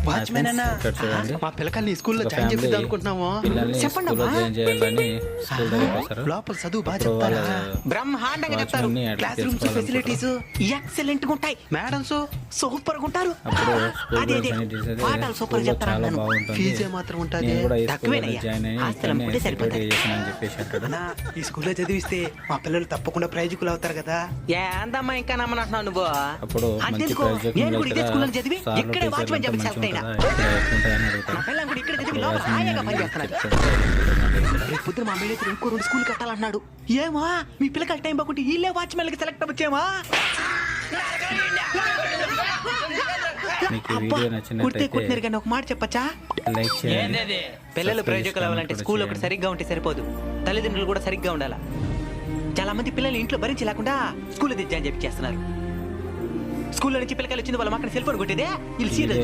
Watchman అన్న ఇక్కడ చూడండి. మా పిల్లకాయల్ని స్కూల్లో ఒక జాయిన్ ఫ్యామిలీ చేద్దాం అనుకుంటున్నాము. పిల్లల్ని చెప్పండి స్కూల్లో అమ్మా. జాయిన్ చేయాలని స్కూల్ దగ్గరికి వస్తారు. లోపల చదువు బాగా అప్పుడు వాళ్ళ చెప్తారా? బ్రహ్మాండంగా చెప్తారు. వాచ్మెన్ని అట్లా క్లాస్ రూమ్స్ చేసుకోవాలనుకుంటారు. ఫెసిలిటీస్ ఎక్సలెంట్ గా ఉంటాయి. మేడమ్స్ సూపర్ గా ఉంటారు. అప్పుడు స్కూల్ అదే గురించి అదే అన్ని తెలిసేది. పాఠాలు సూపర్ స్కూల్లో చెప్తారు చాలా అన్నాను. బాగుంటుంది. ఫీజు మాత్రం ఉంటుంది. నేను కూడా ఈ స్కూల్లో తక్కువేనయ్యా. జాయిన్ అయ్యి ఆస్తులు ఇక్కడనే అమ్ముకుంటే సెక్యూరిటీ సరిపోతాయి. చేసానని చెప్పేసి అంటాడు. అన్నా, ఈ స్కూల్లో చదివిస్తే మా పిల్లలు తప్పకుండా ప్రయోజకులు అవుతారు కదా. ఏందమ్మా ఇంకా నమ్మనంటున్నావు నువ్వు? అప్పుడు మంచి అంతేందుకో, ప్రయోజకులు నేను కూడా ఇదే కదా, స్కూల్లో చదివి సార్లు ఇక్కడే టీచర్లు వాచ్మెన్ అంతా జాబ్కి మంచిగా సెలెక్ట్ అయినా. ఉంటుందా? ఇక్కడ ఎట్లుంటుందని అడుగుతారు. నా పిల్లలు కూడా ఇక్కడే చదివి అప్పుడు లోపల వాచ్మెన్ హాయిగా అని పనిచేస్తున్నారు. చెప్తాడు. రేపు పొద్దున మా మేడైతే ఇంకో 2 స్కూల్ కట్టాలన్నాడు. ఏమా మీ పిల్లకాయల టైం బాగుంటే వీళ్ళే వాచ్మెన్లకి సెలెక్ట్ అవ్వచ్చేమా? మీకు ఈ అబ్బా, వీడియో కుడితే నచ్చినట్లయితే కుట్టినారు కానీ ఒక మాట చెప్పచ్చా? లైక్ చేయండి. పిల్లలు సబ్స్క్రైబ్ ప్రయోజకులు అవ్వాలంటే కూడా స్కూల్ చేయండి. ఒకటి సరిగ్గా ఉంటే సరిపోదు, తల్లిదండ్రులు కూడా సరిగ్గా ఉండాలా. చాలా మంది పిల్లలు ఇంట్లో భరించి లేకుండా స్కూల్లో దిద్దా అని చెప్పి చేస్తున్నారు. స్కూల్లో నుంచి పిల్లకాయలు వచ్చింది వాళ్ళ అక్కడ సెల్ ఫోన్ కొట్టేదే వీళ్ళు సీరియస్